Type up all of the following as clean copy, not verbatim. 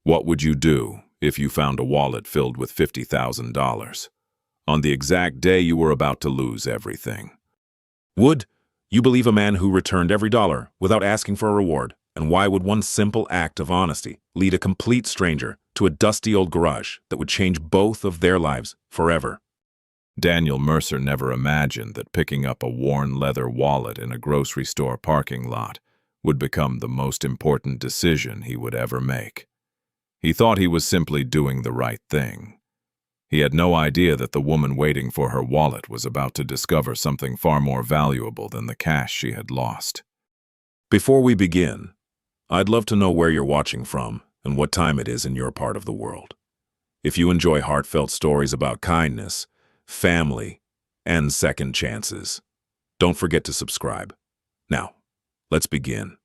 What would you do if you found a wallet filled with $50,000 on the exact day you were about to lose everything? Would you believe a man who returned every dollar without asking for a reward? And why would one simple act of honesty lead a complete stranger to a dusty old garage that would change both of their lives forever? Daniel Mercer never imagined that picking up a worn leather wallet in a grocery store parking lot would become the most important decision he would ever make. He thought he was simply doing the right thing. He had no idea that the woman waiting for her wallet was about to discover something far more valuable than the cash she had lost. Before we begin, I'd love to know where you're watching from and what time it is in your part of the world. If you enjoy heartfelt stories about kindness, family, and second chances, don't forget to subscribe. Now, let's begin.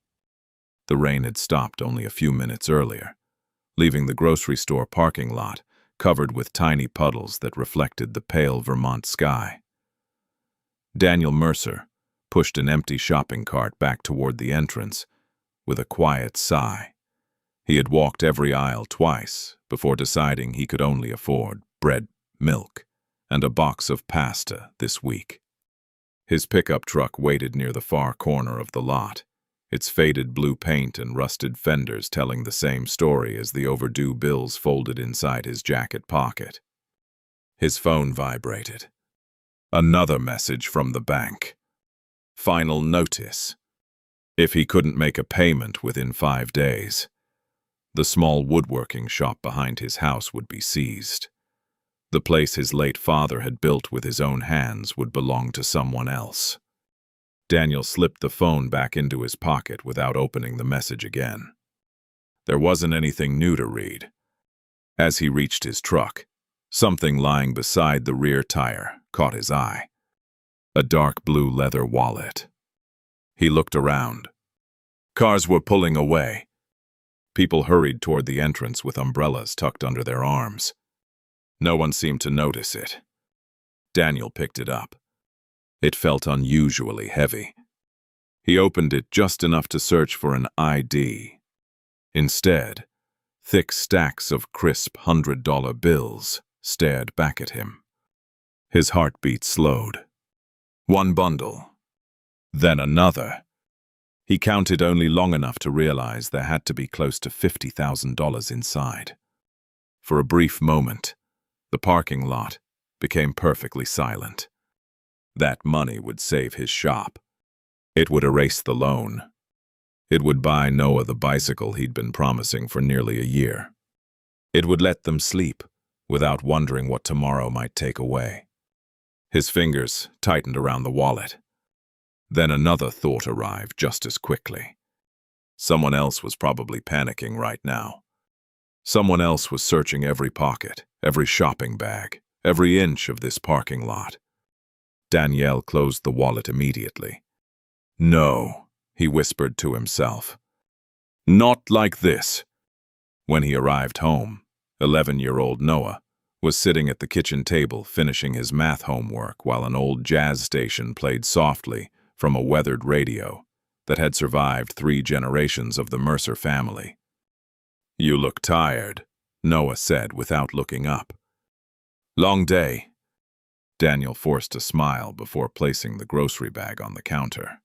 The rain had stopped only a few minutes earlier, leaving the grocery store parking lot covered with tiny puddles that reflected the pale Vermont sky. Daniel Mercer pushed an empty shopping cart back toward the entrance with a quiet sigh. He had walked every aisle twice before deciding he could only afford bread, milk, and a box of pasta this week. His pickup truck waited near the far corner of the lot, its faded blue paint and rusted fenders telling the same story as the overdue bills folded inside his jacket pocket. His phone vibrated. Another message from the bank. Final notice. If he couldn't make a payment within 5 days, the small woodworking shop behind his house would be seized. The place his late father had built with his own hands would belong to someone else. Daniel slipped the phone back into his pocket without opening the message again. There wasn't anything new to read. As he reached his truck, something lying beside the rear tire caught his eye. A dark blue leather wallet. He looked around. Cars were pulling away. People hurried toward the entrance with umbrellas tucked under their arms. No one seemed to notice it. Daniel picked it up. It felt unusually heavy. He opened it just enough to search for an ID. Instead, thick stacks of crisp $100 bills stared back at him. His heartbeat slowed. One bundle, then another. He counted only long enough to realize there had to be close to $50,000 inside. For a brief moment, the parking lot became perfectly silent. That money would save his shop. It would erase the loan. It would buy Noah the bicycle he'd been promising for nearly a year. It would let them sleep without wondering what tomorrow might take away. His fingers tightened around the wallet. Then another thought arrived just as quickly. Someone else was probably panicking right now. Someone else was searching every pocket, every shopping bag, every inch of this parking lot. Daniel closed the wallet immediately. No, he whispered to himself. Not like this. When he arrived home, 11-year-old Noah was sitting at the kitchen table finishing his math homework while an old jazz station played softly from a weathered radio that had survived 3 generations of the Mercer family. You look tired, Noah said without looking up. Long day. Daniel forced a smile before placing the grocery bag on the counter.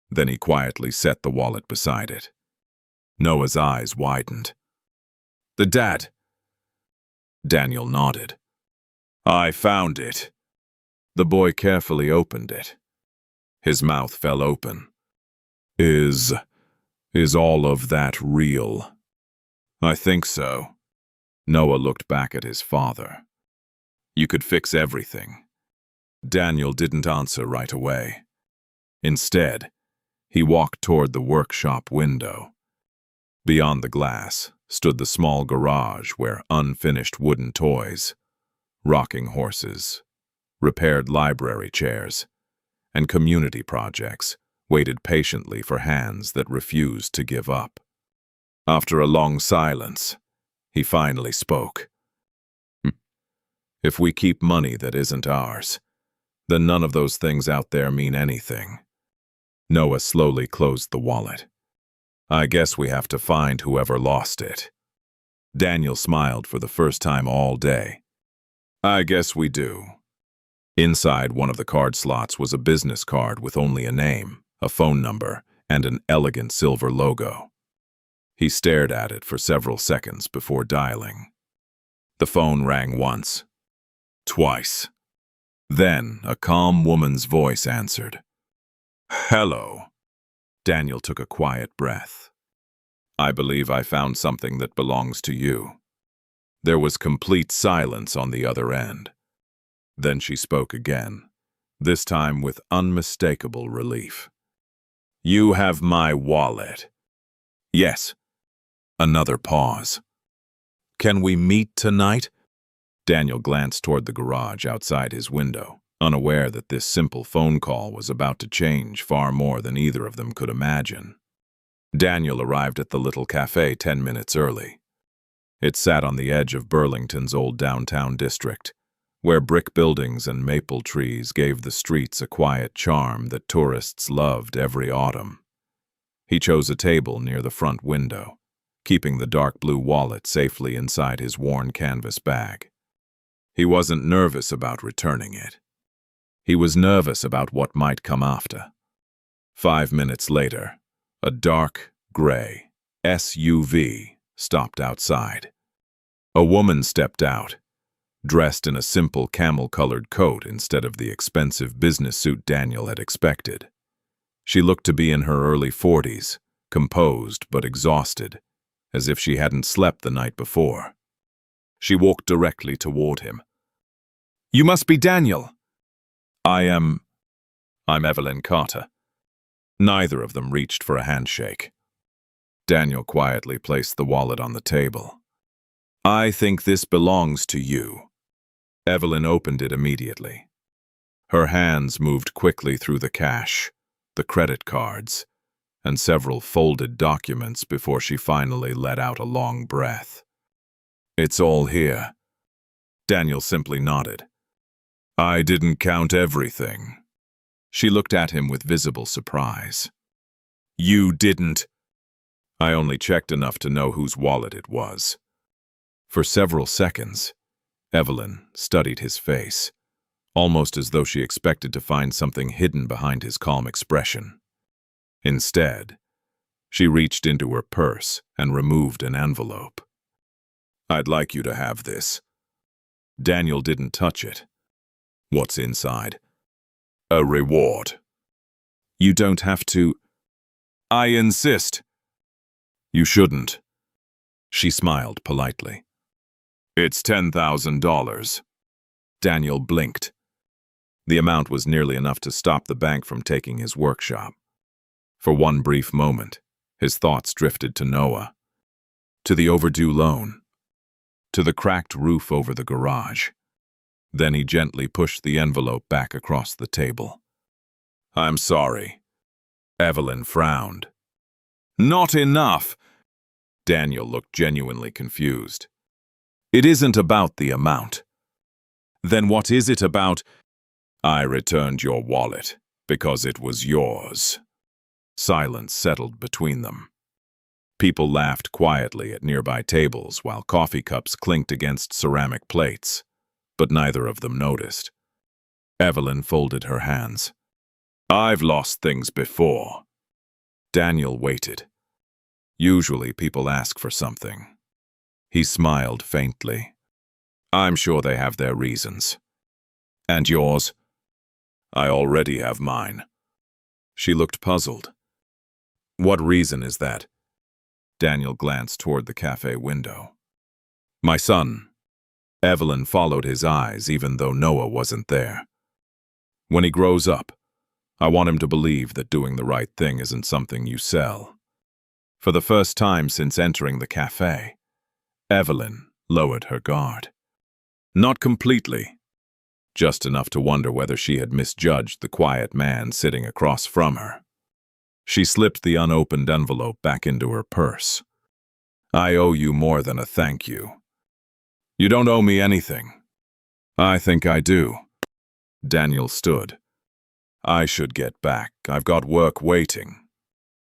Then he quietly set the wallet beside it. Noah's eyes widened. The dad. Daniel nodded. I found it. The boy carefully opened it. His mouth fell open. Is all of that real? I think so. Noah looked back at his father. You could fix everything. Daniel didn't answer right away. Instead, he walked toward the workshop window. Beyond the glass stood the small garage where unfinished wooden toys, rocking horses, repaired library chairs, and community projects waited patiently for hands that refused to give up. After a long silence, he finally spoke. If we keep money that isn't ours, then none of those things out there mean anything. Noah slowly closed the wallet. I guess we have to find whoever lost it. Daniel smiled for the first time all day. I guess we do. Inside one of the card slots was a business card with only a name, a phone number, and an elegant silver logo. He stared at it for several seconds before dialing. The phone rang once, twice. Then a calm woman's voice answered. Hello. Daniel took a quiet breath. I believe I found something that belongs to you. There was complete silence on the other end. Then she spoke again, this time with unmistakable relief. You have my wallet. Yes. Another pause. Can we meet tonight? Daniel glanced toward the garage outside his window, unaware that this simple phone call was about to change far more than either of them could imagine. Daniel arrived at the little cafe 10 minutes early. It sat on the edge of Burlington's old downtown district, where brick buildings and maple trees gave the streets a quiet charm that tourists loved every autumn. He chose a table near the front window, keeping the dark blue wallet safely inside his worn canvas bag. He wasn't nervous about returning it. He was nervous about what might come after. 5 minutes later, a dark, gray SUV stopped outside. A woman stepped out, dressed in a simple camel-colored coat instead of the expensive business suit Daniel had expected. She looked to be in her early 40s, composed but exhausted, as if she hadn't slept the night before. She walked directly toward him. You must be Daniel. I'm Evelyn Carter. Neither of them reached for a handshake. Daniel quietly placed the wallet on the table. I think this belongs to you. Evelyn opened it immediately. Her hands moved quickly through the cash, the credit cards, and several folded documents before she finally let out a long breath. It's all here. Daniel simply nodded. I didn't count everything. She looked at him with visible surprise. You didn't? I only checked enough to know whose wallet it was. For several seconds, Evelyn studied his face, almost as though she expected to find something hidden behind his calm expression. Instead, she reached into her purse and removed an envelope. I'd like you to have this. Daniel didn't touch it. What's inside? A reward. You don't have to. I insist. You shouldn't. She smiled politely. It's $10,000. Daniel blinked. The amount was nearly enough to stop the bank from taking his workshop. For one brief moment, his thoughts drifted to Noah, to the overdue loan, to the cracked roof over the garage. Then he gently pushed the envelope back across the table. I'm sorry. Evelyn frowned. Not enough. Daniel looked genuinely confused. It isn't about the amount. Then what is it about? I returned your wallet because it was yours. Silence settled between them. People laughed quietly at nearby tables while coffee cups clinked against ceramic plates, but neither of them noticed. Evelyn folded her hands. I've lost things before. Daniel waited. Usually people ask for something. He smiled faintly. I'm sure they have their reasons. And yours? I already have mine. She looked puzzled. What reason is that? Daniel glanced toward the cafe window. My son. Evelyn followed his eyes even though Noah wasn't there. When he grows up, I want him to believe that doing the right thing isn't something you sell. For the first time since entering the cafe, Evelyn lowered her guard. Not completely. Just enough to wonder whether she had misjudged the quiet man sitting across from her. She slipped the unopened envelope back into her purse. I owe you more than a thank you. You don't owe me anything. I think I do. Daniel stood. I should get back. I've got work waiting.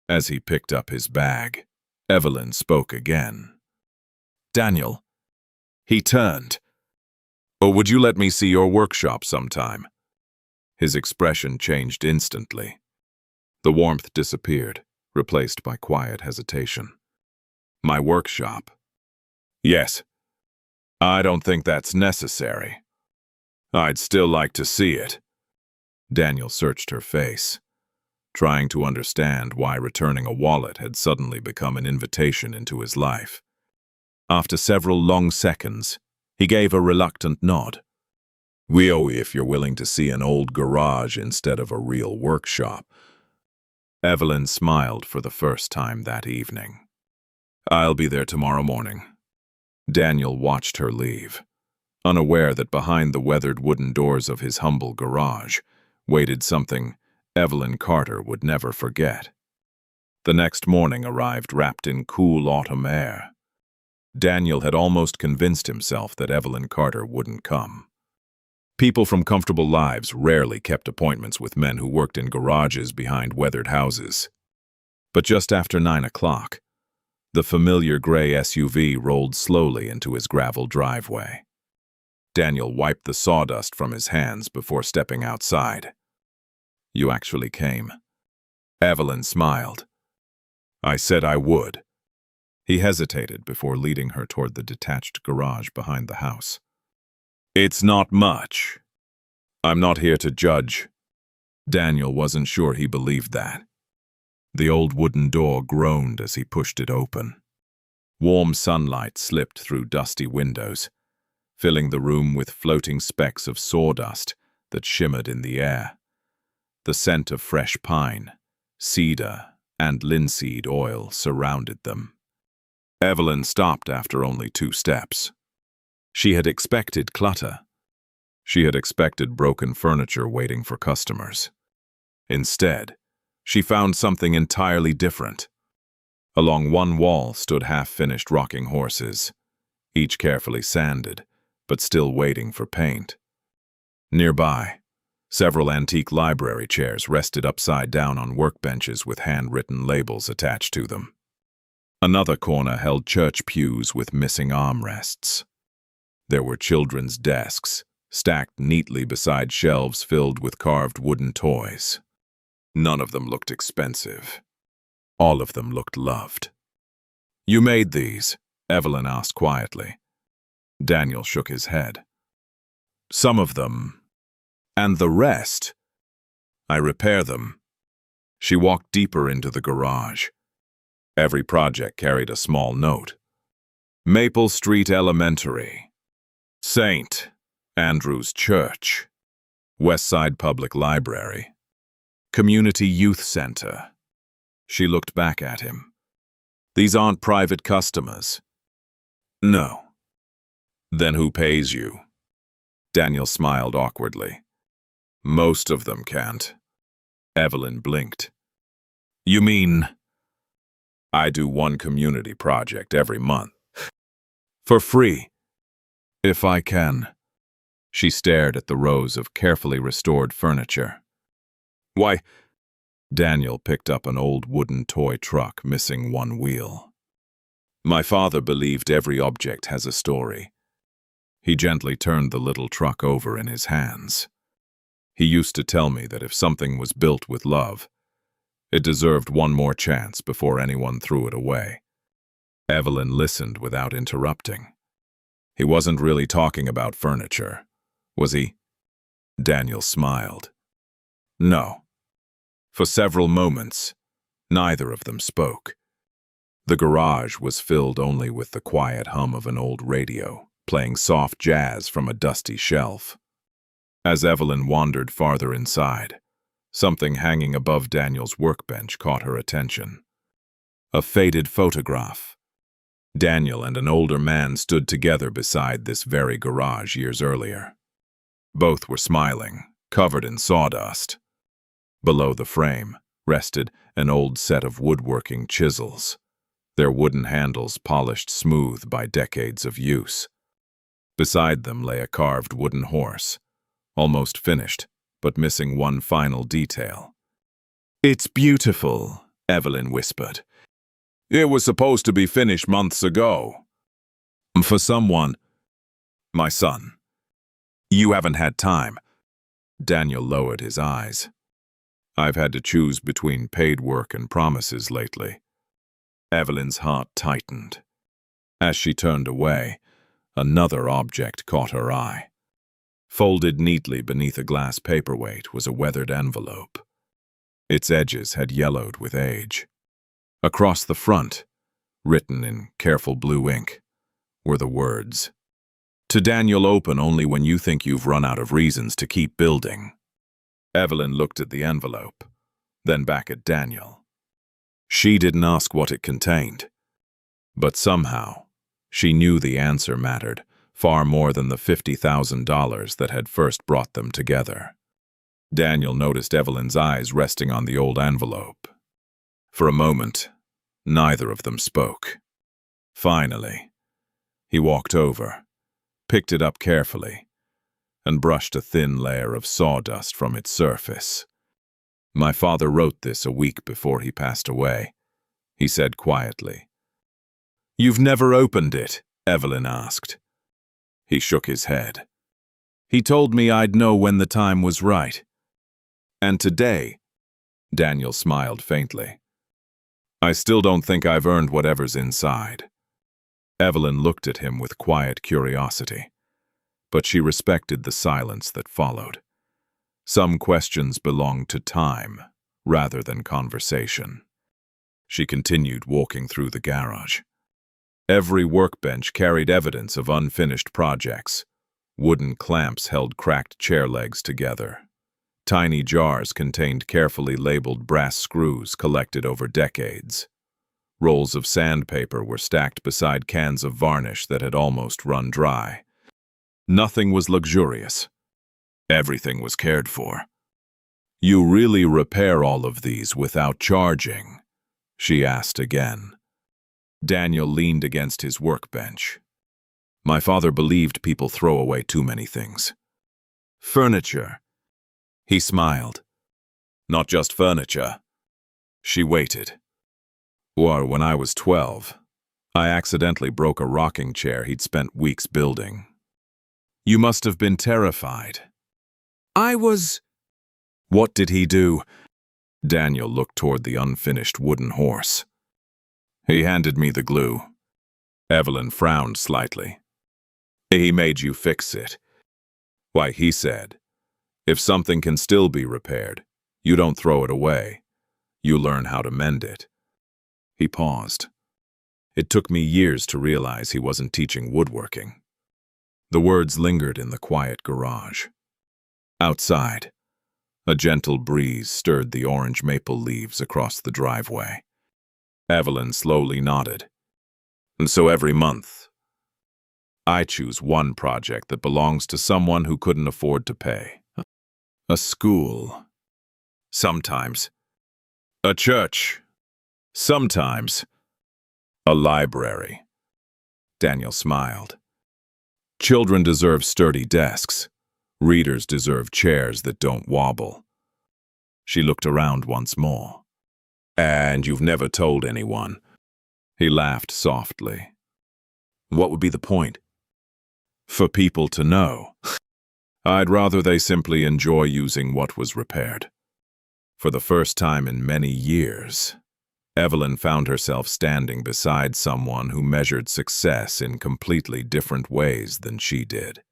As he picked up his bag, Evelyn spoke again. Daniel. He turned. Or would you let me see your workshop sometime? His expression changed instantly. The warmth disappeared, replaced by quiet hesitation. My workshop? Yes. I don't think that's necessary. I'd still like to see it. Daniel searched her face, trying to understand why returning a wallet had suddenly become an invitation into his life. After several long seconds, he gave a reluctant nod. Well, if you're willing to see an old garage instead of a real workshop. Evelyn smiled for the first time that evening. I'll be there tomorrow morning. Daniel watched her leave, unaware that behind the weathered wooden doors of his humble garage waited something Evelyn Carter would never forget. The next morning arrived wrapped in cool autumn air. Daniel had almost convinced himself that Evelyn Carter wouldn't come. People from comfortable lives rarely kept appointments with men who worked in garages behind weathered houses. But just after 9 o'clock, the familiar gray SUV rolled slowly into his gravel driveway. Daniel wiped the sawdust from his hands before stepping outside. You actually came. Evelyn smiled. I said I would. He hesitated before leading her toward the detached garage behind the house. It's not much. I'm not here to judge. Daniel wasn't sure he believed that. The old wooden door groaned as he pushed it open. Warm sunlight slipped through dusty windows, filling the room with floating specks of sawdust that shimmered in the air. The scent of fresh pine, cedar, and linseed oil surrounded them. Evelyn stopped after only 2 steps. She had expected clutter. She had expected broken furniture waiting for customers. Instead, she found something entirely different. Along one wall stood half-finished rocking horses, each carefully sanded, but still waiting for paint. Nearby, several antique library chairs rested upside down on workbenches with handwritten labels attached to them. Another corner held church pews with missing armrests. There were children's desks, stacked neatly beside shelves filled with carved wooden toys. None of them looked expensive. All of them looked loved. You made these? Evelyn asked quietly. Daniel shook his head. Some of them. And the rest? I repair them. She walked deeper into the garage. Every project carried a small note. Maple Street Elementary. St. Andrew's Church. Westside Public Library. Community Youth Center. She looked back at him. These aren't private customers. No. Then who pays you? Daniel smiled awkwardly. Most of them can't. Evelyn blinked. You mean? I do one community project every month. For free. If I can. She stared at the rows of carefully restored furniture. Why? Daniel picked up an old wooden toy truck missing one wheel. My father believed every object has a story. He gently turned the little truck over in his hands. He used to tell me that if something was built with love, it deserved one more chance before anyone threw it away. Evelyn listened without interrupting. He wasn't really talking about furniture, was he? Daniel smiled. No. For several moments, neither of them spoke. The garage was filled only with the quiet hum of an old radio, playing soft jazz from a dusty shelf. As Evelyn wandered farther inside, something hanging above Daniel's workbench caught her attention. A faded photograph. Daniel and an older man stood together beside this very garage years earlier. Both were smiling, covered in sawdust. Below the frame rested an old set of woodworking chisels, their wooden handles polished smooth by decades of use. Beside them lay a carved wooden horse, almost finished, but missing one final detail. It's beautiful, Evelyn whispered. It was supposed to be finished months ago. For someone, my son. You haven't had time. Daniel lowered his eyes. I've had to choose between paid work and promises lately. Evelyn's heart tightened. As she turned away, another object caught her eye. Folded neatly beneath a glass paperweight was a weathered envelope. Its edges had yellowed with age. Across the front, written in careful blue ink, were the words, "To Daniel, open only when you think you've run out of reasons to keep building." Evelyn looked at the envelope, then back at Daniel. She didn't ask what it contained, but somehow she knew the answer mattered far more than the $50,000 that had first brought them together. Daniel noticed Evelyn's eyes resting on the old envelope. For a moment, neither of them spoke. Finally, he walked over, picked it up carefully, and brushed a thin layer of sawdust from its surface. "My father wrote this a week before he passed away," he said quietly. "You've never opened it?" Evelyn asked. He shook his head. "He told me I'd know when the time was right. And today," Daniel smiled faintly, "I still don't think I've earned whatever's inside." Evelyn looked at him with quiet curiosity, but she respected the silence that followed. Some questions belonged to time rather than conversation. She continued walking through the garage. Every workbench carried evidence of unfinished projects. Wooden clamps held cracked chair legs together. Tiny jars contained carefully labeled brass screws collected over decades. Rolls of sandpaper were stacked beside cans of varnish that had almost run dry. Nothing was luxurious. Everything was cared for. "You really repair all of these without charging?" she asked again. Daniel leaned against his workbench. "My father believed people throw away too many things." "Furniture." He smiled. "Not just furniture." She waited. "Or when I was 12, I accidentally broke a rocking chair he'd spent weeks building." "You must have been terrified." "I was—" "What did he do?" Daniel looked toward the unfinished wooden horse. "He handed me the glue." Evelyn frowned slightly. "He made you fix it." "Why," he said, "if something can still be repaired, you don't throw it away. You learn how to mend it." He paused. It took me years to realize he wasn't teaching woodworking. The words lingered in the quiet garage. Outside, a gentle breeze stirred the orange maple leaves across the driveway. Evelyn slowly nodded. "And so every month, I choose one project that belongs to someone who couldn't afford to pay. A school. Sometimes. A church. Sometimes. A library." Daniel smiled. "Children deserve sturdy desks. Readers deserve chairs that don't wobble." She looked around once more. "And you've never told anyone?" He laughed softly. "What would be the point?" "For people to know. I'd rather they simply enjoy using what was repaired." For the first time in many years, Evelyn found herself standing beside someone who measured success in completely different ways than she did.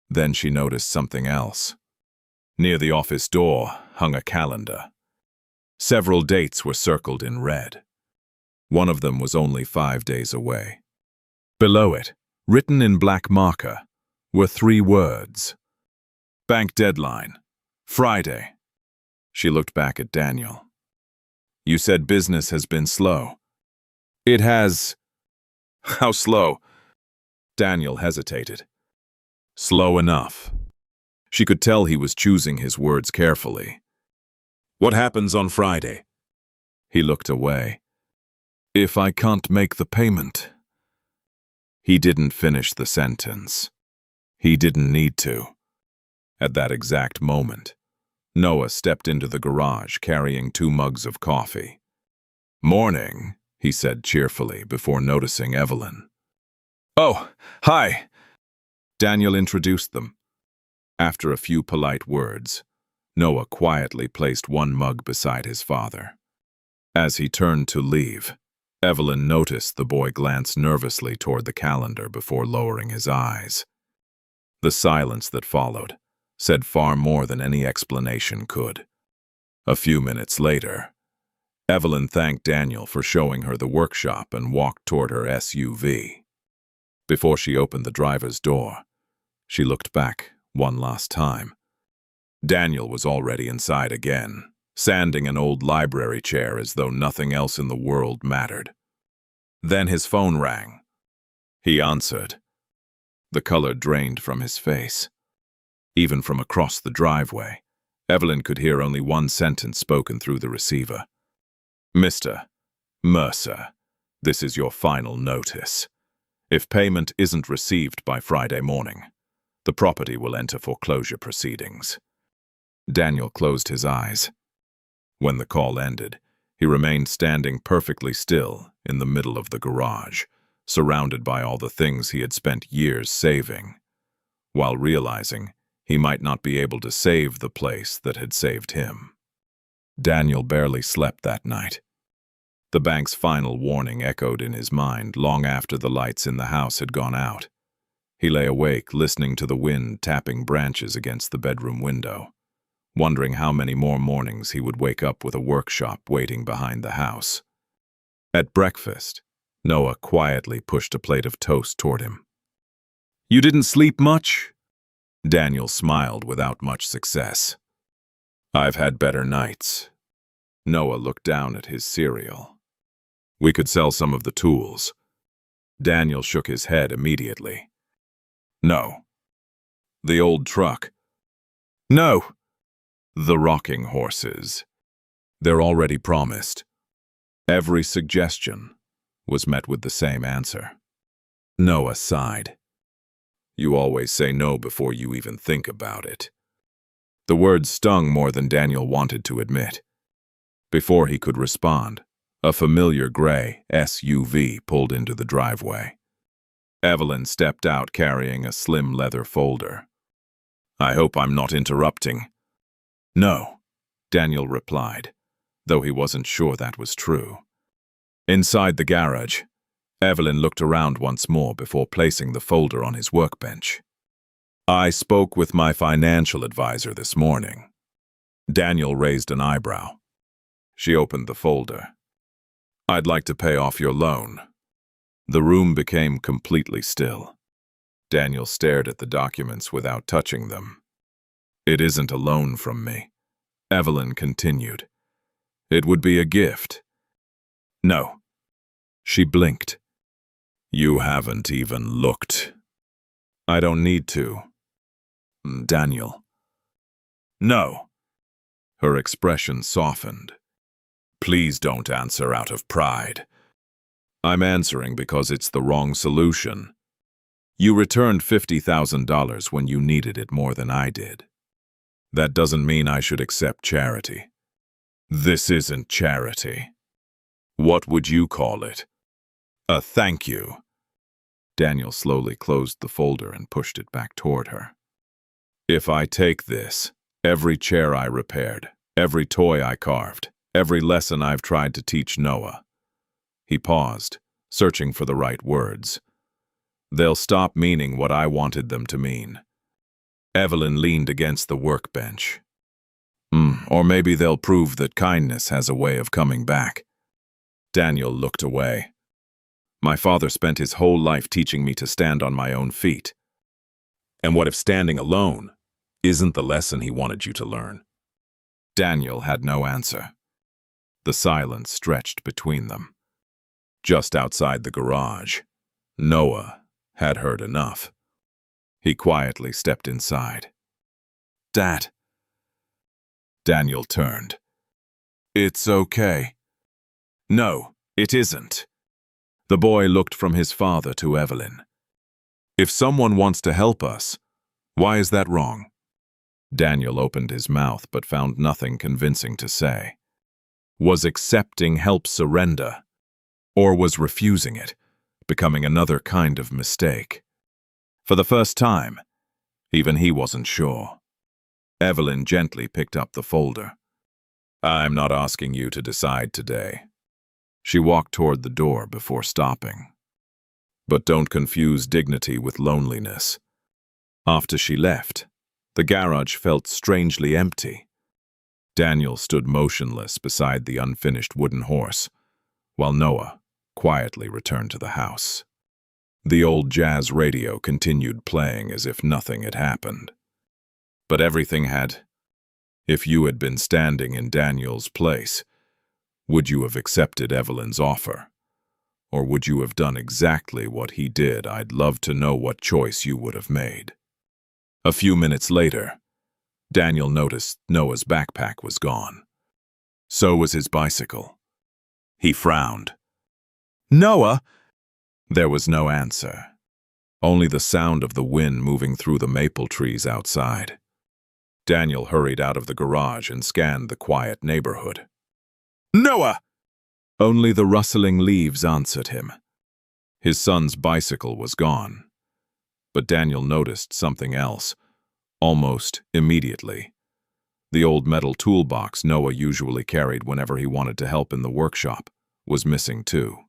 Then she noticed something else. Near the office door hung a calendar. Several dates were circled in red. One of them was only 5 days away. Below it, written in black marker, were 3 words. "Bank deadline. Friday." She looked back at Daniel. "You said business has been slow." "It has." "How slow?" Daniel hesitated. "Slow enough." She could tell he was choosing his words carefully. "What happens on Friday?" He looked away. "If I can't make the payment." He didn't finish the sentence. He didn't need to. At that exact moment, Noah stepped into the garage carrying 2 mugs of coffee. "Morning," he said cheerfully before noticing Evelyn. Oh, hi. Daniel introduced them. After a few polite words, Noah quietly placed one mug beside his father. As he turned to leave, Evelyn noticed the boy glance nervously toward the calendar before lowering his eyes. The silence that followed said far more than any explanation could. A few minutes later, Evelyn thanked Daniel for showing her the workshop and walked toward her SUV. Before she opened the driver's door, she looked back one last time. Daniel was already inside again, sanding an old library chair as though nothing else in the world mattered. Then his phone rang. He answered. The color drained from his face. Even from across the driveway, Evelyn could hear only one sentence spoken through the receiver. Mr. Mercer, this is your final notice. If payment isn't received by Friday morning, the property will enter foreclosure proceedings. Daniel closed his eyes. When the call ended, he remained standing perfectly still in the middle of the garage, surrounded by all the things he had spent years saving, while realizing he might not be able to save the place that had saved him. Daniel barely slept that night. The bank's final warning echoed in his mind long after the lights in the house had gone out. He lay awake, listening to the wind tapping branches against the bedroom window, wondering how many more mornings he would wake up with a workshop waiting behind the house. At breakfast, Noah quietly pushed a plate of toast toward him. "You didn't sleep much?" Daniel smiled without much success. "I've had better nights." Noah looked down at his cereal. "We could sell some of the tools." Daniel shook his head immediately. "No." "The old truck?" "No." "The rocking horses?" "They're already promised." Every suggestion was met with the same answer. Noah sighed. "You always say no before you even think about it." The words stung more than Daniel wanted to admit. Before he could respond, a familiar gray SUV pulled into the driveway. Evelyn stepped out carrying a slim leather folder. "I hope I'm not interrupting." "No," Daniel replied, though he wasn't sure that was true. Inside the garage, Evelyn looked around once more before placing the folder on his workbench. "I spoke with my financial advisor this morning." Daniel raised an eyebrow. She opened the folder. "I'd like to pay off your loan." The room became completely still. Daniel stared at the documents without touching them. "It isn't a loan from me," Evelyn continued. "It would be a gift." "No." She blinked. "You haven't even looked." "I don't need to." "Daniel." "No." Her expression softened. "Please don't answer out of pride." "I'm answering because it's the wrong solution. You returned $50,000 when you needed it more than I did. That doesn't mean I should accept charity." "This isn't charity." "What would you call it?" "A thank you." Daniel slowly closed the folder and pushed it back toward her. "If I take this, every chair I repaired, every toy I carved, every lesson I've tried to teach Noah." He paused, searching for the right words. "They'll stop meaning what I wanted them to mean." Evelyn leaned against the workbench. Or maybe they'll prove that kindness has a way of coming back." Daniel looked away. "My father spent his whole life teaching me to stand on my own feet." "And what if standing alone isn't the lesson he wanted you to learn?" Daniel had no answer. The silence stretched between them. Just outside the garage, Noah had heard enough. He quietly stepped inside. "Dad." Daniel turned. "It's okay." "No, it isn't." The boy looked from his father to Evelyn. "If someone wants to help us, why is that wrong?" Daniel opened his mouth but found nothing convincing to say. Was accepting help surrender? Or was refusing it becoming another kind of mistake. For the first time, even he wasn't sure. Evelyn gently picked up the folder. "I'm not asking you to decide today." She walked toward the door before stopping. "But don't confuse dignity with loneliness." After she left, the garage felt strangely empty. Daniel stood motionless beside the unfinished wooden horse, while Noah quietly returned to the house. The old jazz radio continued playing as if nothing had happened. But everything had. If you had been standing in Daniel's place, would you have accepted Evelyn's offer? Or would you have done exactly what he did? I'd love to know what choice you would have made. A few minutes later, Daniel noticed Noah's backpack was gone. So was his bicycle. He frowned. "Noah!" There was no answer, only the sound of the wind moving through the maple trees outside. Daniel hurried out of the garage and scanned the quiet neighborhood. "Noah!" Only the rustling leaves answered him. His son's bicycle was gone. But Daniel noticed something else, almost immediately. The old metal toolbox Noah usually carried whenever he wanted to help in the workshop was missing too.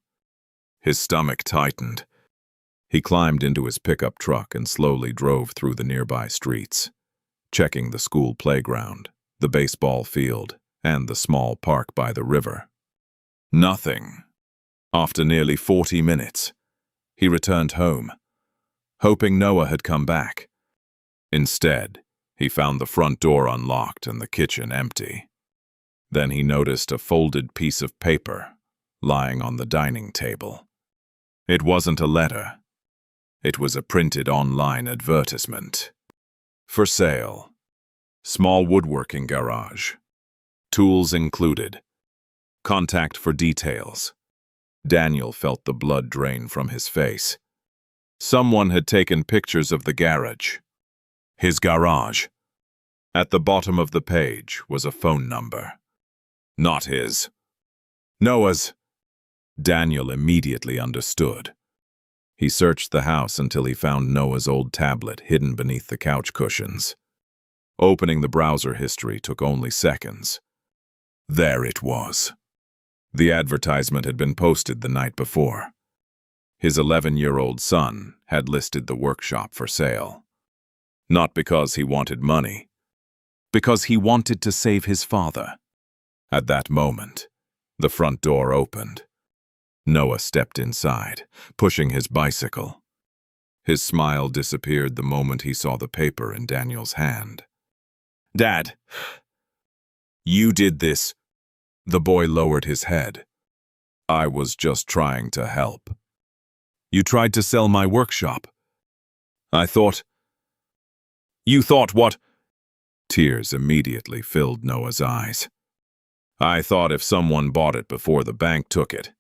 His stomach tightened. He climbed into his pickup truck and slowly drove through the nearby streets, checking the school playground, the baseball field, and the small park by the river. Nothing. After nearly 40 minutes, he returned home, hoping Noah had come back. Instead, he found the front door unlocked and the kitchen empty. Then he noticed a folded piece of paper lying on the dining table. It wasn't a letter. It was a printed online advertisement. For sale. Small woodworking garage. Tools included. Contact for details. Daniel felt the blood drain from his face. Someone had taken pictures of the garage. His garage. At the bottom of the page was a phone number. Not his. Noah's. Daniel immediately understood. He searched the house until he found Noah's old tablet hidden beneath the couch cushions. Opening the browser history took only seconds. There it was. The advertisement had been posted the night before. His 11-year-old son had listed the workshop for sale. Not because he wanted money, because he wanted to save his father. At that moment, the front door opened. Noah stepped inside, pushing his bicycle. His smile disappeared the moment he saw the paper in Daniel's hand. "Dad, you did this." The boy lowered his head. "I was just trying to help." "You tried to sell my workshop." "I thought..." "You thought what?" Tears immediately filled Noah's eyes. "I thought if someone bought it before the bank took it,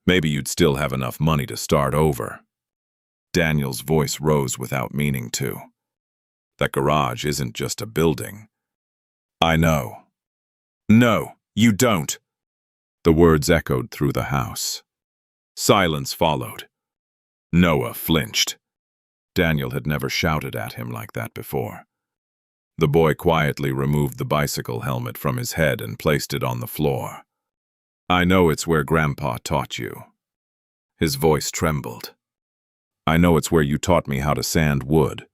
maybe you'd still have enough money to start over." Daniel's voice rose without meaning to. "That garage isn't just a building." "I know." "No, you don't." The words echoed through the house. Silence followed. Noah flinched. Daniel had never shouted at him like that before. The boy quietly removed the bicycle helmet from his head and placed it on the floor. "I know it's where Grandpa taught you." His voice trembled. "I know it's where you taught me how to sand wood."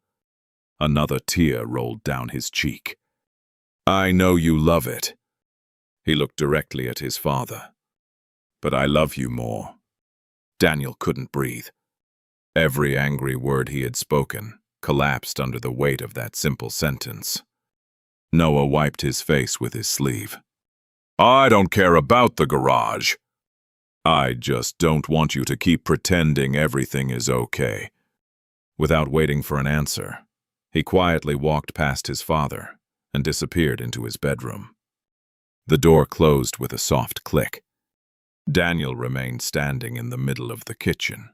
Another tear rolled down his cheek. "I know you love it." He looked directly at his father. "But I love you more." Daniel couldn't breathe. Every angry word he had spoken collapsed under the weight of that simple sentence. Noah wiped his face with his sleeve. "I don't care about the garage. I just don't want you to keep pretending everything is okay." Without waiting for an answer, he quietly walked past his father and disappeared into his bedroom. The door closed with a soft click. Daniel remained standing in the middle of the kitchen.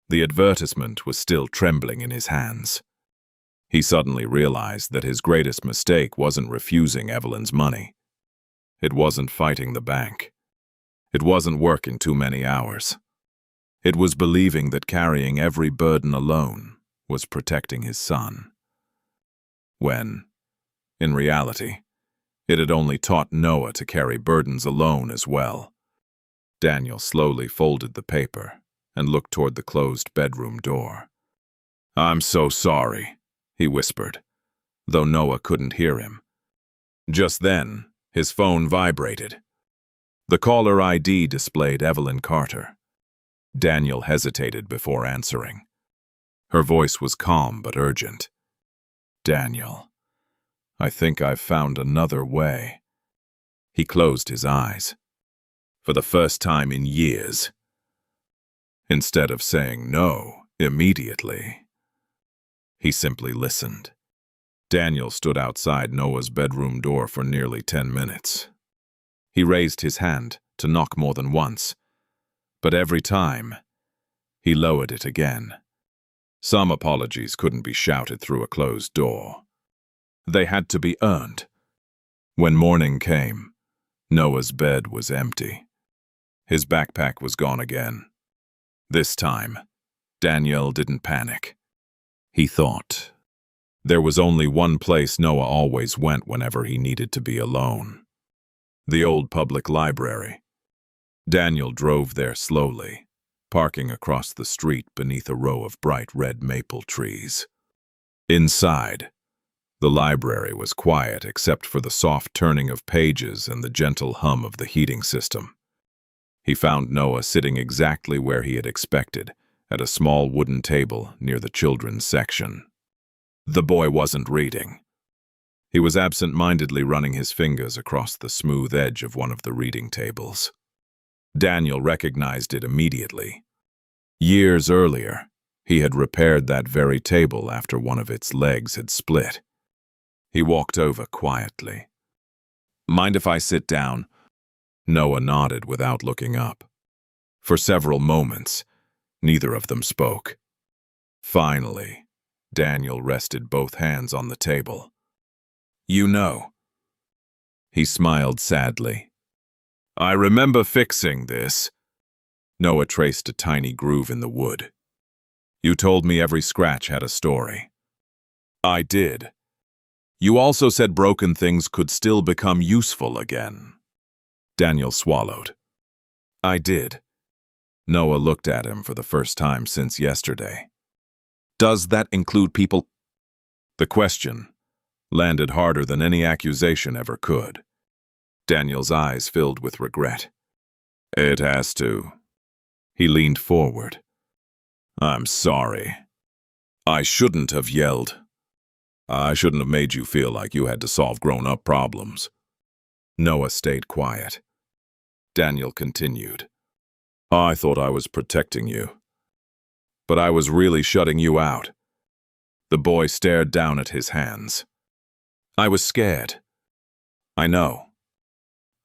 The advertisement was still trembling in his hands. He suddenly realized that his greatest mistake wasn't refusing Evelyn's money. It wasn't fighting the bank. It wasn't working too many hours. It was believing that carrying every burden alone was protecting his son. When, in reality, it had only taught Noah to carry burdens alone as well. Daniel slowly folded the paper and looked toward the closed bedroom door. "I'm so sorry," he whispered, though Noah couldn't hear him. Just then, his phone vibrated. The caller ID displayed Evelyn Carter. Daniel hesitated before answering. Her voice was calm but urgent. "Daniel, I think I've found another way." He closed his eyes. For the first time in years. Instead of saying no immediately, he simply listened. Daniel stood outside Noah's bedroom door for nearly 10 minutes. He raised his hand to knock more than once, but every time, he lowered it again. Some apologies couldn't be shouted through a closed door. They had to be earned. When morning came, Noah's bed was empty. His backpack was gone again. This time, Daniel didn't panic. He thought. There was only one place Noah always went whenever he needed to be alone. The old public library. Daniel drove there slowly, parking across the street beneath a row of bright red maple trees. Inside, the library was quiet except for the soft turning of pages and the gentle hum of the heating system. He found Noah sitting exactly where he had expected, at a small wooden table near the children's section. The boy wasn't reading. He was absent-mindedly running his fingers across the smooth edge of one of the reading tables. Daniel recognized it immediately. Years earlier, he had repaired that very table after one of its legs had split. He walked over quietly. "Mind if I sit down?" Noah nodded without looking up. For several moments, neither of them spoke. Finally, Daniel rested both hands on the table. "You know." He smiled sadly. "I remember fixing this." Noah traced a tiny groove in the wood. "You told me every scratch had a story." "I did. You also said broken things could still become useful again." Daniel swallowed. "I did." Noah looked at him for the first time since yesterday. "Does that include people?" The question landed harder than any accusation ever could. Daniel's eyes filled with regret. "It has to." He leaned forward. "I'm sorry. I shouldn't have yelled. I shouldn't have made you feel like you had to solve grown-up problems." Noah stayed quiet. Daniel continued. "I thought I was protecting you, but I was really shutting you out." The boy stared down at his hands. "I was scared. I know.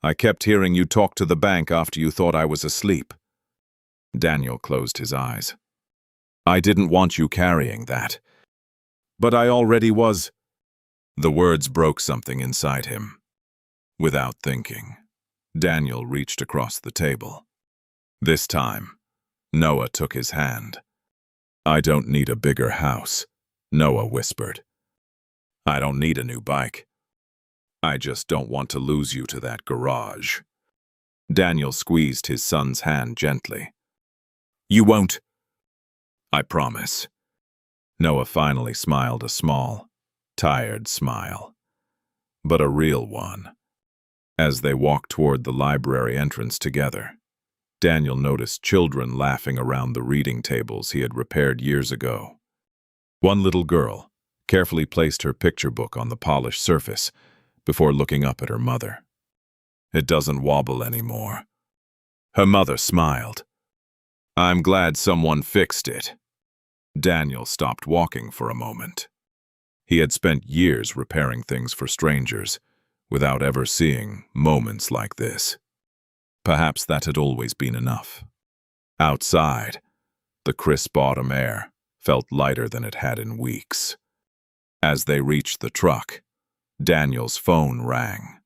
I kept hearing you talk to the bank after you thought I was asleep." Daniel closed his eyes. "I didn't want you carrying that. But I already was." The words broke something inside him. Without thinking, Daniel reached across the table. This time, Noah took his hand. "I don't need a bigger house," Noah whispered. "I don't need a new bike. I just don't want to lose you to that garage." Daniel squeezed his son's hand gently. "You won't." "I promise." Noah finally smiled, a small, tired smile, but a real one. As they walked toward the library entrance together, Daniel noticed children laughing around the reading tables he had repaired years ago. One little girl carefully placed her picture book on the polished surface before looking up at her mother. "It doesn't wobble anymore." Her mother smiled. "I'm glad someone fixed it." Daniel stopped walking for a moment. He had spent years repairing things for strangers, without ever seeing moments like this. Perhaps that had always been enough. Outside, the crisp autumn air felt lighter than it had in weeks. As they reached the truck, Daniel's phone rang.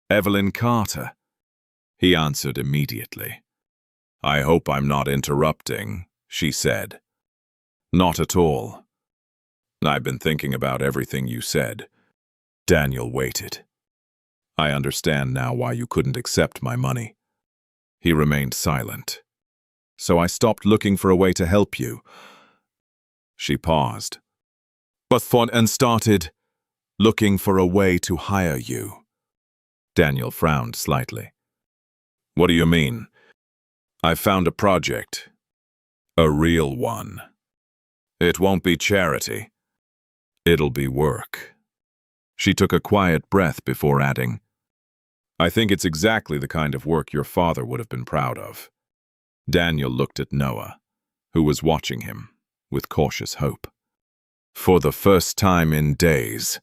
"Evelyn Carter." He answered immediately. I hope I'm not interrupting, she said. Not at all. I've been thinking about everything you said. Daniel waited. I understand now why you couldn't accept my money. He remained silent. So I stopped looking for a way to help you. She paused. But thought and started looking for a way to hire you. Daniel frowned slightly. What do you mean? I found a project. A real one. It won't be charity. It'll be work. She took a quiet breath before adding, I think it's exactly the kind of work your father would have been proud of. Daniel looked at Noah, who was watching him, with cautious hope. For the first time in days,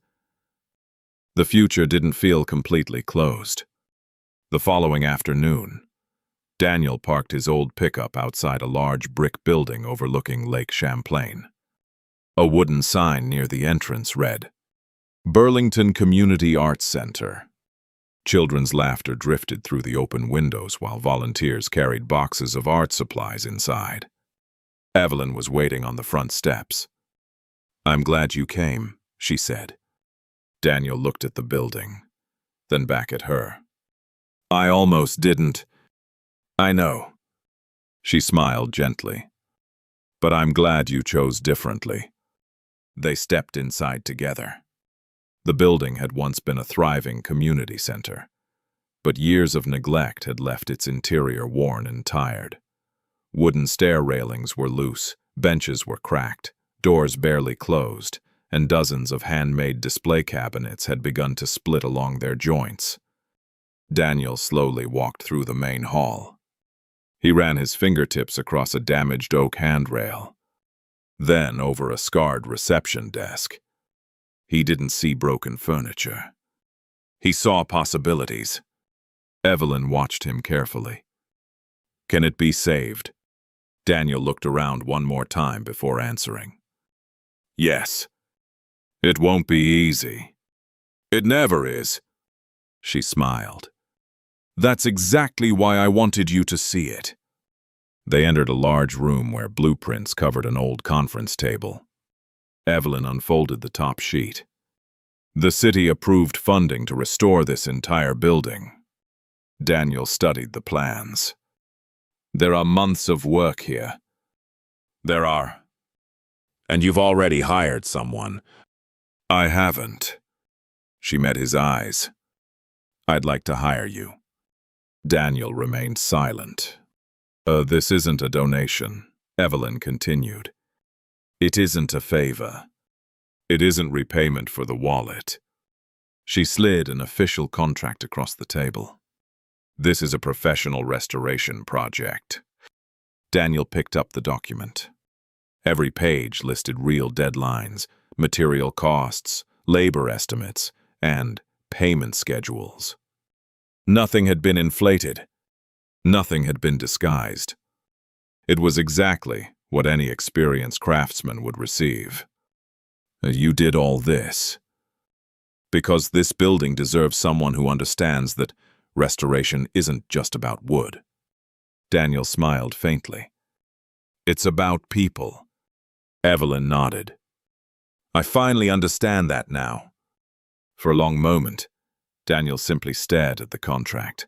the future didn't feel completely closed. The following afternoon, Daniel parked his old pickup outside a large brick building overlooking Lake Champlain. A wooden sign near the entrance read, Burlington Community Arts Center. Children's laughter drifted through the open windows while volunteers carried boxes of art supplies inside. Evelyn was waiting on the front steps. I'm glad you came, she said. Daniel looked at the building, then back at her. I almost didn't. I know. She smiled gently. But I'm glad you chose differently. They stepped inside together. The building had once been a thriving community center, but years of neglect had left its interior worn and tired. Wooden stair railings were loose, benches were cracked, doors barely closed, and dozens of handmade display cabinets had begun to split along their joints. Daniel slowly walked through the main hall. He ran his fingertips across a damaged oak handrail, then over a scarred reception desk. He didn't see broken furniture. He saw possibilities. Evelyn watched him carefully. Can it be saved? Daniel looked around one more time before answering. Yes. It won't be easy. It never is. She smiled. That's exactly why I wanted you to see it. They entered a large room where blueprints covered an old conference table. Evelyn unfolded the top sheet. The city approved funding to restore this entire building. Daniel studied the plans. There are months of work here. There are. And you've already hired someone. I haven't. She met his eyes. I'd like to hire you. Daniel remained silent. This isn't a donation, Evelyn continued. It isn't a favor. It isn't repayment for the wallet. She slid an official contract across the table. This is a professional restoration project. Daniel picked up the document. Every page listed real deadlines, material costs, labor estimates, and payment schedules. Nothing had been inflated. Nothing had been disguised. It was exactly what any experienced craftsman would receive. You did all this because this building deserves someone who understands that restoration isn't just about wood. Daniel smiled faintly. It's about people. Evelyn nodded. I finally understand that now. For a long moment, Daniel simply stared at the contract.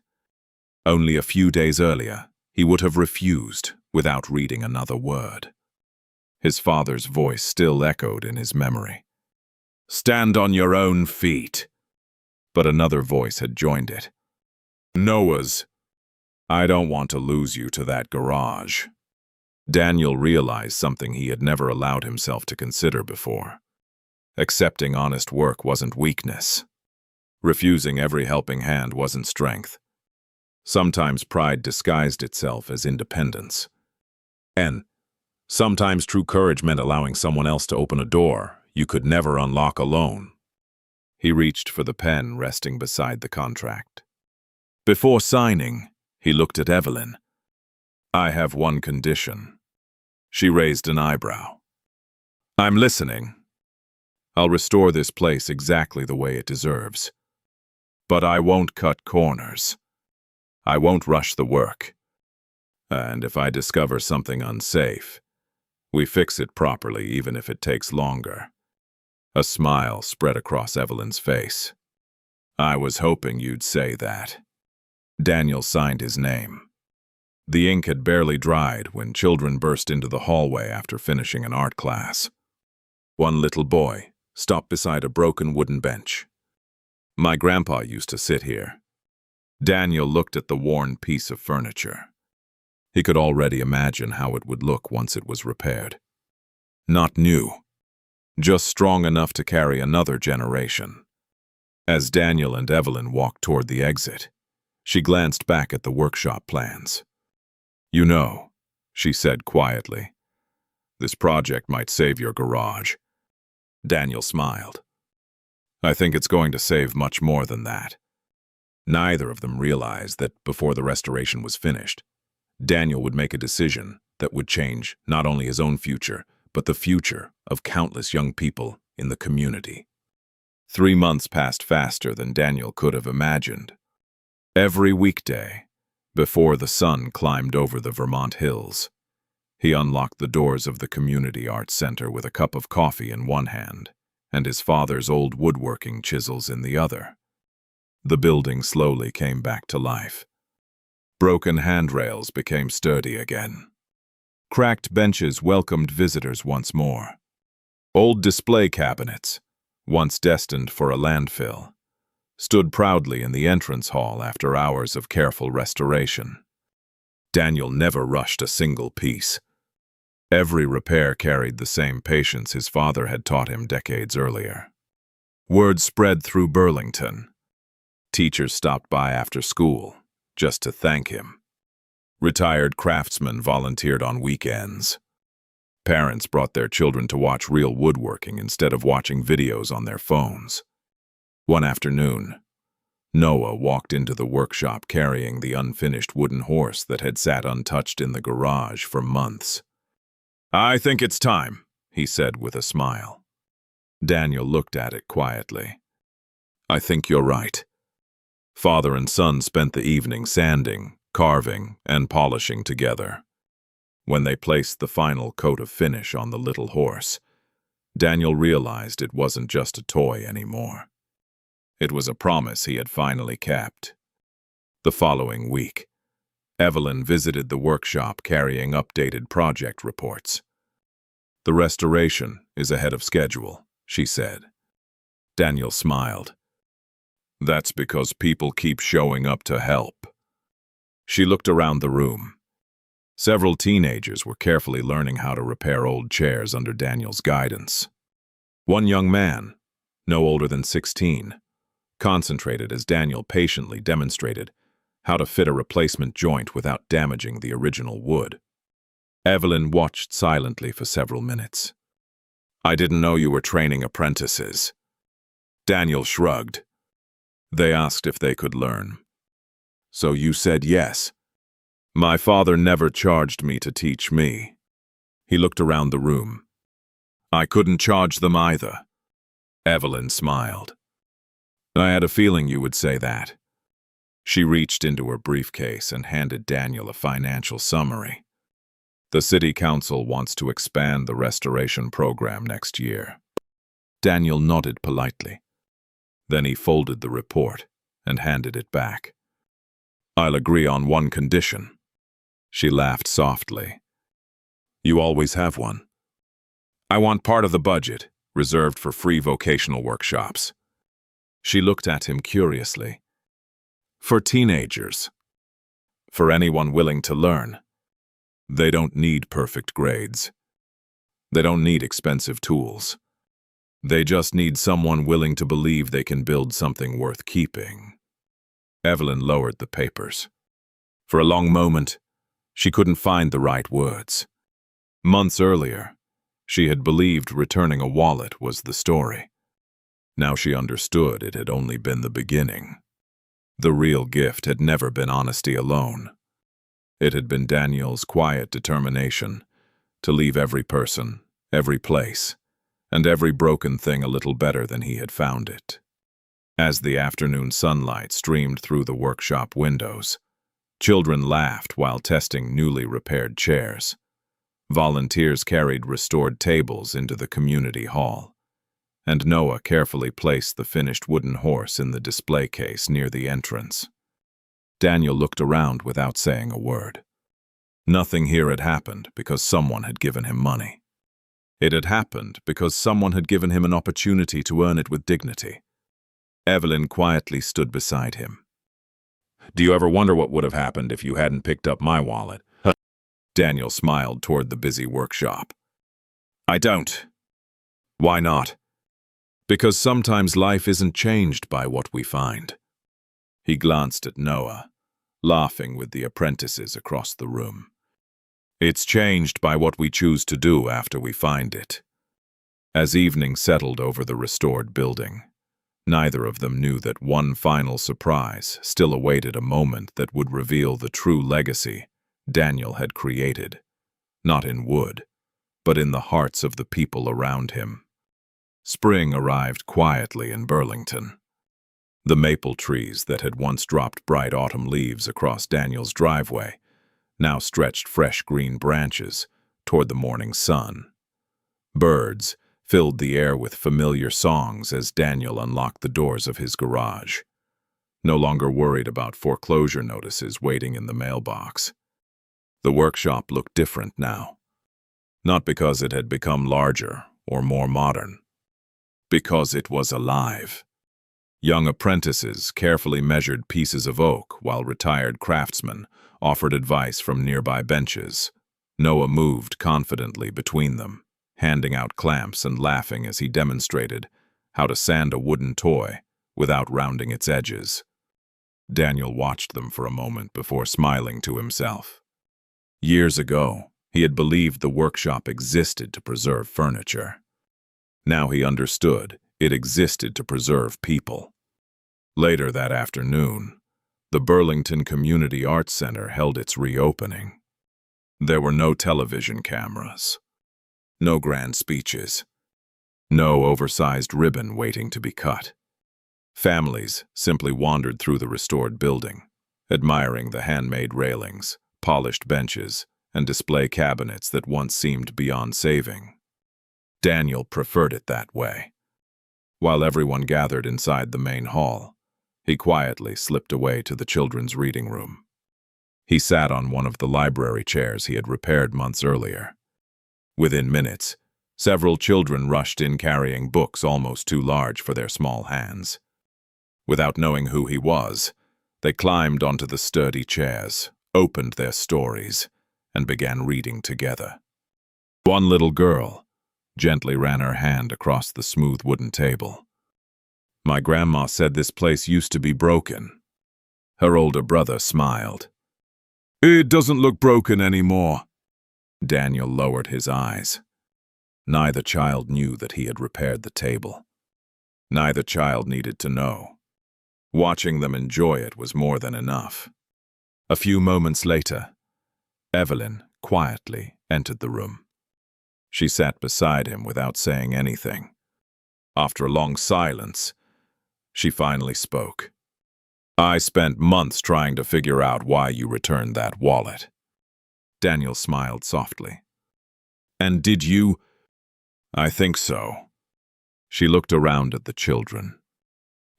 Only a few days earlier, he would have refused without reading another word. His father's voice still echoed in his memory. Stand on your own feet. But another voice had joined it. Noah's. I don't want to lose you to that garage. Daniel realized something he had never allowed himself to consider before. Accepting honest work wasn't weakness. Refusing every helping hand wasn't strength. Sometimes pride disguised itself as independence. And sometimes true courage meant allowing someone else to open a door you could never unlock alone. He reached for the pen resting beside the contract. Before signing, he looked at Evelyn. I have one condition. She raised an eyebrow. I'm listening. I'll restore this place exactly the way it deserves. But I won't cut corners. I won't rush the work. And if I discover something unsafe, we fix it properly even if it takes longer. A smile spread across Evelyn's face. I was hoping you'd say that. Daniel signed his name. The ink had barely dried when children burst into the hallway after finishing an art class. One little boy stopped beside a broken wooden bench. My grandpa used to sit here. Daniel looked at the worn piece of furniture. He could already imagine how it would look once it was repaired. Not new, just strong enough to carry another generation. As Daniel and Evelyn walked toward the exit, she glanced back at the workshop plans. You know, she said quietly, this project might save your garage. Daniel smiled. I think it's going to save much more than that. Neither of them realized that before the restoration was finished, Daniel would make a decision that would change not only his own future, but the future of countless young people in the community. 3 months passed faster than Daniel could have imagined. Every weekday, before the sun climbed over the Vermont hills, he unlocked the doors of the Community Arts Center with a cup of coffee in one hand and his father's old woodworking chisels in the other. The building slowly came back to life. Broken handrails became sturdy again. Cracked benches welcomed visitors once more. Old display cabinets, once destined for a landfill, stood proudly in the entrance hall after hours of careful restoration. Daniel never rushed a single piece. Every repair carried the same patience his father had taught him decades earlier. Word spread through Burlington. Teachers stopped by after school, just to thank him. Retired craftsmen volunteered on weekends. Parents brought their children to watch real woodworking instead of watching videos on their phones. One afternoon, Noah walked into the workshop carrying the unfinished wooden horse that had sat untouched in the garage for months. I think it's time, he said with a smile. Daniel looked at it quietly. I think you're right. Father and son spent the evening sanding, carving, and polishing together. When they placed the final coat of finish on the little horse, Daniel realized it wasn't just a toy anymore. It was a promise he had finally kept. The following week, Evelyn visited the workshop carrying updated project reports. The restoration is ahead of schedule, she said. Daniel smiled. That's because people keep showing up to help. She looked around the room. Several teenagers were carefully learning how to repair old chairs under Daniel's guidance. One young man, no older than 16, concentrated as Daniel patiently demonstrated how to fit a replacement joint without damaging the original wood. Evelyn watched silently for several minutes. I didn't know you were training apprentices. Daniel shrugged. They asked if they could learn. So you said yes. My father never charged me to teach me. He looked around the room. I couldn't charge them either. Evelyn smiled. I had a feeling you would say that. She reached into her briefcase and handed Daniel a financial summary. The city council wants to expand the restoration program next year. Daniel nodded politely. Then he folded the report and handed it back. I'll agree on one condition. She laughed softly. You always have one. I want part of the budget reserved for free vocational workshops. She looked at him curiously. For teenagers. For anyone willing to learn. They don't need perfect grades. They don't need expensive tools. They just need someone willing to believe they can build something worth keeping. Evelyn lowered the papers. For a long moment, she couldn't find the right words. Months earlier, she had believed returning a wallet was the story. Now she understood it had only been the beginning. The real gift had never been honesty alone. It had been Daniel's quiet determination to leave every person, every place, and every broken thing a little better than he had found it. As the afternoon sunlight streamed through the workshop windows, Children laughed while testing newly repaired chairs. Volunteers carried restored tables into the community hall, and Noah carefully placed the finished wooden horse in the display case near the entrance. Daniel looked around without saying a word. Nothing here had happened because someone had given him money. It had happened because someone had given him an opportunity to earn it with dignity. Evelyn quietly stood beside him. "Do you ever wonder what would have happened if you hadn't picked up my wallet?" Daniel smiled toward the busy workshop. "I don't." "Why not?" "Because sometimes life isn't changed by what we find." He glanced at Noah, laughing with the apprentices across the room. "It's changed by what we choose to do after we find it." As evening settled over the restored building, neither of them knew that one final surprise still awaited a moment that would reveal the true legacy Daniel had created, not in wood, but in the hearts of the people around him. Spring arrived quietly in Burlington. The maple trees that had once dropped bright autumn leaves across Daniel's driveway now stretched fresh green branches toward the morning sun. Birds filled the air with familiar songs as Daniel unlocked the doors of his garage, no longer worried about foreclosure notices waiting in the mailbox. The workshop looked different now, not because it had become larger or more modern, because it was alive. Young apprentices carefully measured pieces of oak while retired craftsmen offered advice from nearby benches. Noah moved confidently between them, handing out clamps and laughing as he demonstrated how to sand a wooden toy without rounding its edges. Daniel watched them for a moment before smiling to himself. Years ago, he had believed the workshop existed to preserve furniture. Now he understood it existed to preserve people. Later that afternoon, the Burlington Community Arts Center held its reopening. There were no television cameras, no grand speeches, no oversized ribbon waiting to be cut. Families simply wandered through the restored building, admiring the handmade railings, polished benches, and display cabinets that once seemed beyond saving. Daniel preferred it that way. While everyone gathered inside the main hall, he quietly slipped away to the children's reading room. He sat on one of the library chairs he had repaired months earlier. Within minutes, several children rushed in carrying books almost too large for their small hands. Without knowing who he was, they climbed onto the sturdy chairs, opened their stories, and began reading together. One little girl gently ran her hand across the smooth wooden table. "My grandma said this place used to be broken." Her older brother smiled. "It doesn't look broken anymore." Daniel lowered his eyes. Neither child knew that he had repaired the table. Neither child needed to know. Watching them enjoy it was more than enough. A few moments later, Evelyn quietly entered the room. She sat beside him without saying anything. After a long silence, she finally spoke. "I spent months trying to figure out why you returned that wallet." Daniel smiled softly. "And did you?" "I think so." She looked around at the children.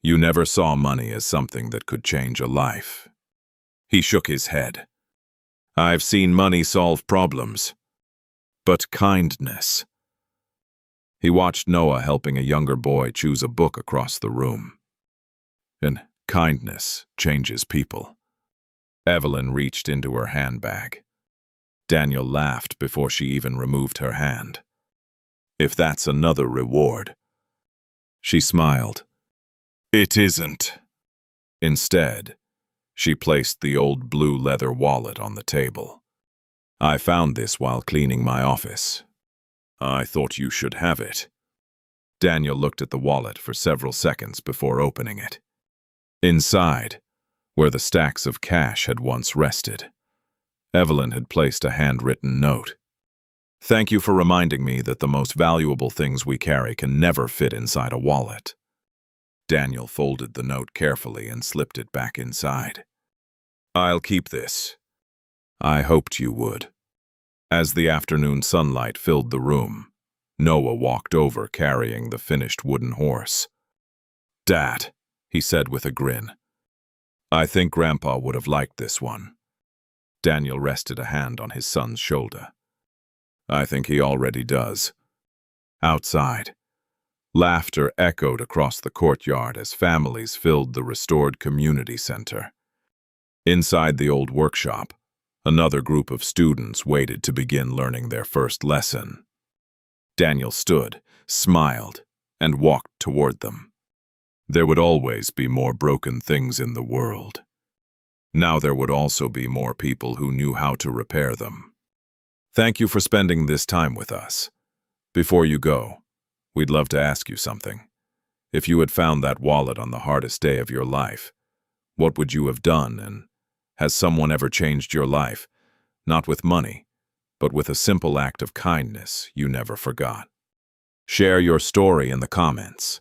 "You never saw money as something that could change a life." He shook his head. "I've seen money solve problems. But kindness." He watched Noah helping a younger boy choose a book across the room. And kindness changes people. Evelyn reached into her handbag. Daniel laughed before she even removed her hand. "If that's another reward." She smiled. "It isn't." Instead, she placed the old blue leather wallet on the table. "I found this while cleaning my office. I thought you should have it." Daniel looked at the wallet for several seconds before opening it. Inside, where the stacks of cash had once rested, Evelyn had placed a handwritten note. "Thank you for reminding me that the most valuable things we carry can never fit inside a wallet." Daniel folded the note carefully and slipped it back inside. I'll keep this. I hoped you would. As the afternoon sunlight filled the room, Noah walked over carrying the finished wooden horse. Dad, he said with a grin. I think Grandpa would have liked this one. Daniel rested a hand on his son's shoulder. I think he already does. Outside, laughter echoed across the courtyard as families filled the restored community center. Inside the old workshop, another group of students waited to begin learning their first lesson. Daniel stood, smiled, and walked toward them. There would always be more broken things in the world. Now there would also be more people who knew how to repair them. Thank you for spending this time with us. Before you go, we'd love to ask you something. If you had found that wallet on the hardest day of your life, what would you have done, and has someone ever changed your life, not with money, but with a simple act of kindness you never forgot? Share your story in the comments.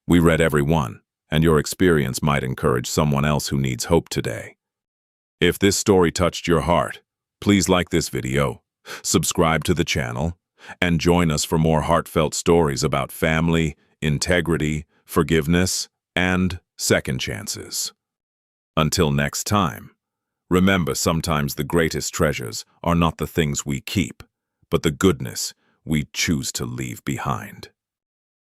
We read every one, and your experience might encourage someone else who needs hope today. If this story touched your heart, please like this video, subscribe to the channel, and join us for more heartfelt stories about family, integrity, forgiveness, and second chances. Until next time, remember, sometimes the greatest treasures are not the things we keep, but the goodness we choose to leave behind.